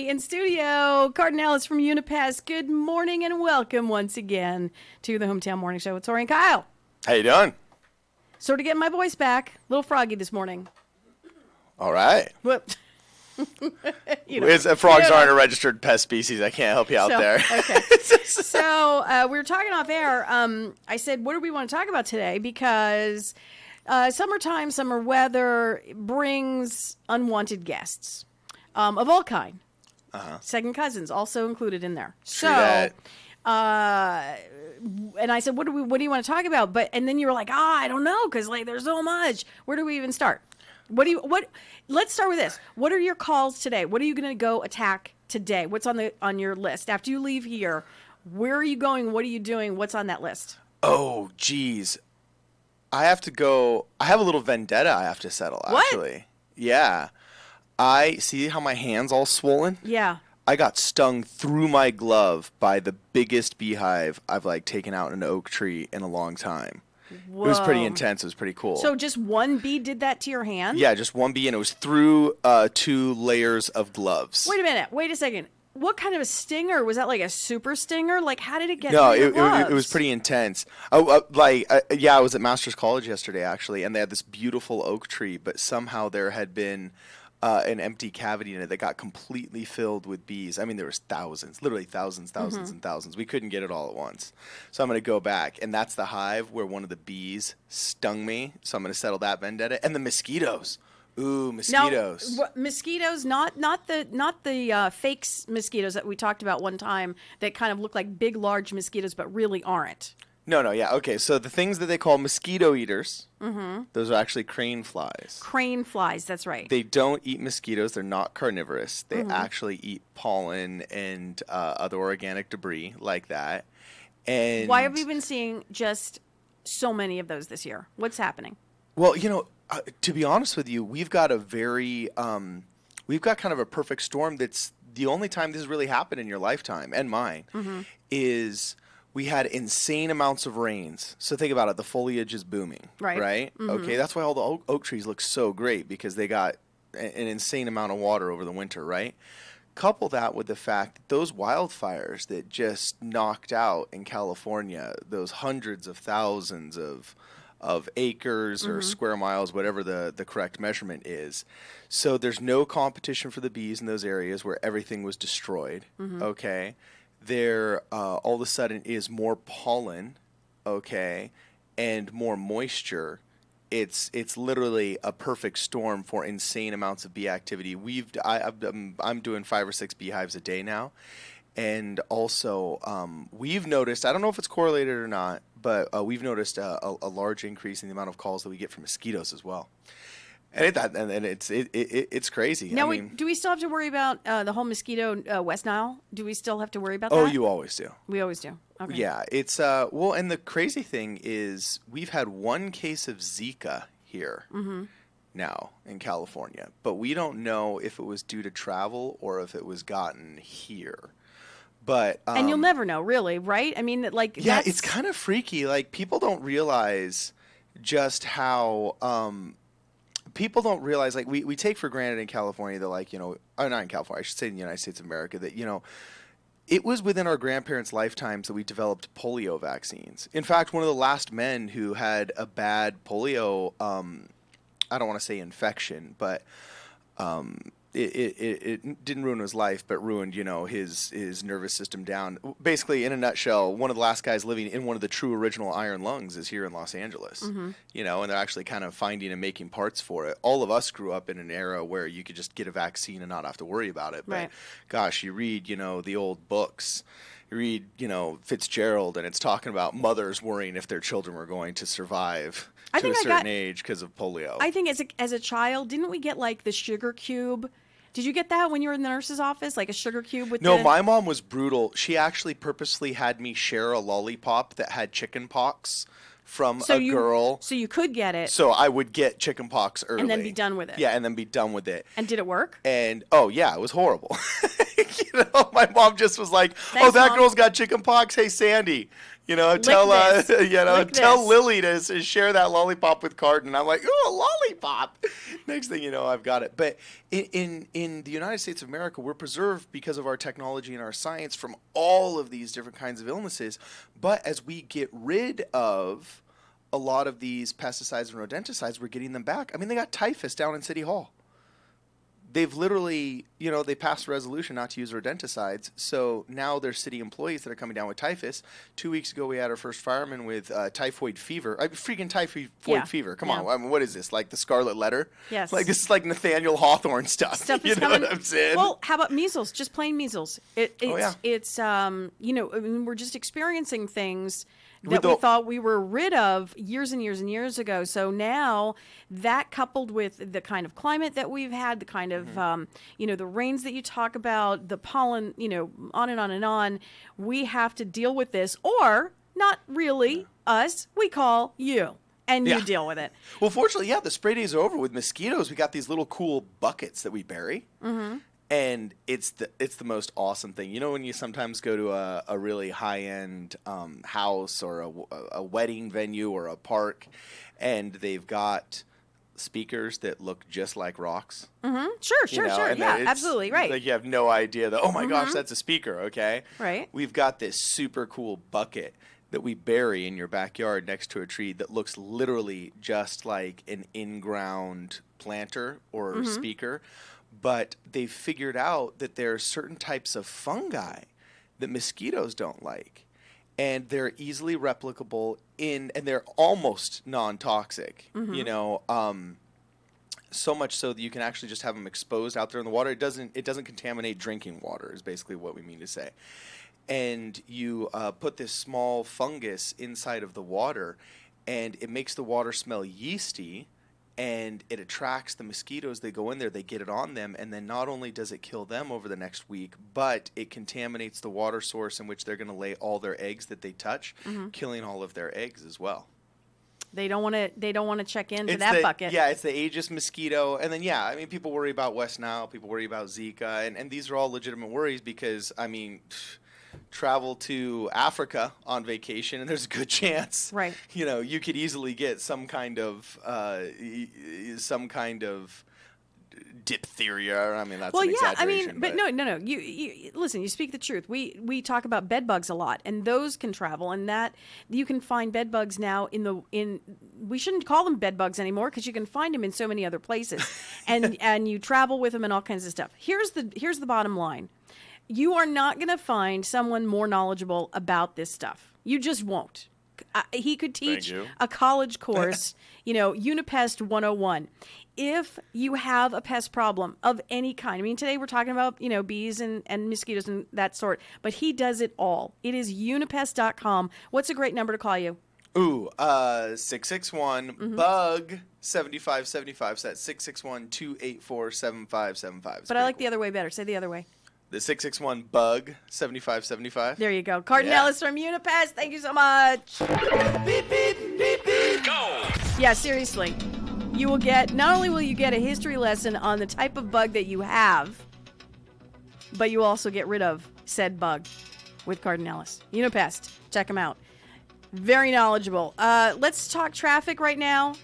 In studio, Cardon Ellis from Unipest. Good morning and welcome once again to the Hometown Morning Show with Tori and Kyle. How you doing? Sort of getting my voice back. A little froggy this morning. All right. Whoop. Frogs aren't a registered pest species. I can't help you out there. Okay. So we were talking off air. I said, what do we want to talk about today? Because summertime, summer weather brings unwanted guests of all kind. Second cousins also included in there. And I said, what do you want to talk about? And then you were like, I don't know, because there's so much. Where do we even start? Let's start with this. What are your calls today? What are you going to go attack today? What's on your list after you leave here? Where are you going? What are you doing? What's on that list? Oh, geez, I have to go. I have a little vendetta I have to settle. Actually, what? Yeah. I see how my hand's all swollen. Yeah. I got stung through my glove by the biggest beehive I've taken out in an oak tree in a long time. Whoa. It was pretty intense. It was pretty cool. So just one bee did that to your hand? Yeah, just one bee, and it was through 2 layers of gloves. Wait a minute. Wait a second. What kind of a stinger? Was that like a super stinger? How did it get through your gloves? It was pretty intense. I was at Master's College yesterday, actually, and they had this beautiful oak tree, but somehow there had been an empty cavity in it that got completely filled with bees. I mean, there was thousands, literally thousands and thousands. We couldn't get it all at once. So I'm going to go back, and that's the hive where one of the bees stung me. So I'm going to settle that vendetta. And the mosquitoes. Ooh, mosquitoes. Now, mosquitoes, not the fake mosquitoes that we talked about one time that kind of look like big, large mosquitoes, but really aren't. No, yeah, okay. So the things that they call mosquito eaters, those are actually crane flies. Crane flies, that's right. They don't eat mosquitoes. They're not carnivorous. They actually eat pollen and other organic debris like that. And why have we been seeing just so many of those this year? What's happening? Well, to be honest with you, we've got kind of a perfect storm that's the only time this has really happened in your lifetime and mine is we had insane amounts of rains. So think about it. The foliage is booming, right? Okay, that's why all the oak trees look so great, because they got an insane amount of water over the winter, right? Couple that with the fact that those wildfires that just knocked out in California, those hundreds of thousands of acres or square miles, whatever the correct measurement is. So there's no competition for the bees in those areas where everything was destroyed, okay? There all of a sudden is more pollen, okay, and more moisture. It's literally a perfect storm for insane amounts of bee activity. I'm doing 5 or 6 beehives a day now, and also we've noticed, I don't know if it's correlated or not, but we've noticed a large increase in the amount of calls that we get from mosquitoes as well. And it's crazy. Now, do we still have to worry about the whole mosquito West Nile? Do we still have to worry about that? Oh, you always do. We always do. Okay. Yeah, it's and the crazy thing is we've had 1 case of Zika here now in California, but we don't know if it was due to travel or if it was gotten here. But and you'll never know, really, right? I mean, yeah, it's kind of freaky. People don't realize just how. People don't realize, we take for granted in California that, not in California, I should say in the United States of America, that, it was within our grandparents' lifetimes that we developed polio vaccines. In fact, one of the last men who had a bad polio, I don't want to say infection, but it didn't ruin his life, but ruined, his nervous system down. Basically, in a nutshell, one of the last guys living in one of the true original iron lungs is here in Los Angeles, and they're actually kind of finding and making parts for it. All of us grew up in an era where you could just get a vaccine and not have to worry about it. But gosh, you read, the old books. You read, Fitzgerald, and it's talking about mothers worrying if their children were going to survive to a certain age because of polio. I think as a child, didn't we get the sugar cube? Did you get that when you were in the nurse's office, a sugar cube with? No, my mom was brutal. She actually purposely had me share a lollipop that had chicken pox from a girl. So you could get it. So I would get chicken pox early. And then be done with it. Yeah, and then be done with it. And did it work? And, oh, yeah, it was horrible. My mom just was like, Thanks, "Oh, that Mom. girl's got chicken pox. Hey, Sandy, tell this. Lick tell this. Lily to share that lollipop with Cardon." I'm like, "Oh, a lollipop!" Next thing you know, I've got it. But in the United States of America, we're preserved because of our technology and our science from all of these different kinds of illnesses. But as we get rid of a lot of these pesticides and rodenticides, we're getting them back. I mean, they got typhus down in City Hall. They've literally, they passed a resolution not to use rodenticides. So now there's city employees that are coming down with typhus. 2 weeks ago, we had our first fireman with typhoid fever. Freaking typhoid fever. Come on. I mean, what is this? Like the Scarlet Letter? Yes. Like this is like Nathaniel Hawthorne stuff. Stuff You is know coming. what I'm saying? Well, how about measles? Just plain measles. It's yeah. we're just experiencing things that we thought we were rid of years and years and years ago. So now that, coupled with the kind of climate that we've had, the kind of, the rains that you talk about, the pollen, on and on and on, we have to deal with this. Or not really us, we call you. And you deal with it. Well, fortunately, the spray days are over. With mosquitoes, we got these little cool buckets that we bury. Mm-hmm. And it's the most awesome thing. When you sometimes go to a really high-end house or a wedding venue or a park, and they've got speakers that look just like rocks. Mm-hmm. Sure. Yeah, absolutely. Right. Like you have no idea that, oh my gosh, that's a speaker, okay? Right. We've got this super cool bucket that we bury in your backyard next to a tree that looks literally just like an in-ground planter or speaker. But they've figured out that there are certain types of fungi that mosquitoes don't like. And they're easily replicable and they're almost non-toxic, so much so that you can actually just have them exposed out there in the water. It doesn't contaminate drinking water is basically what we mean to say. And you put this small fungus inside of the water, and it makes the water smell yeasty. And it attracts the mosquitoes. They go in there, they get it on them, and then not only does it kill them over the next week, but it contaminates the water source in which they're going to lay all their eggs that they touch, killing all of their eggs as well. They don't want to check into that bucket. Yeah, it's the Aegis mosquito, and then people worry about West Nile, people worry about Zika, and these are all legitimate worries because travel to Africa on vacation, and there's a good chance, right? You could easily get some kind of diphtheria. I mean, that's an exaggeration. But no. You listen. You speak the truth. We talk about bed bugs a lot, and those can travel, and that you can find bed bugs now we shouldn't call them bed bugs anymore because you can find them in so many other places, and you travel with them and all kinds of stuff. Here's the bottom line. You are not going to find someone more knowledgeable about this stuff. You just won't. He could teach a college course, Unipest 101. If you have a pest problem of any kind, today we're talking about, bees and mosquitoes and that sort, but he does it all. It is unipest.com. What's a great number to call you? 661-BUG-7575. So that's 661-284-7575. But I like the other way better. Say the other way. The 661-BUG-7575. There you go. Cardon Ellis from Unipest. Thank you so much. Beep, beep, beep, beep. Go. Yeah, seriously. Not only will you get a history lesson on the type of bug that you have, but you also get rid of said bug with Cardon Ellis. Unipest. Check him out. Very knowledgeable. Let's talk traffic right now.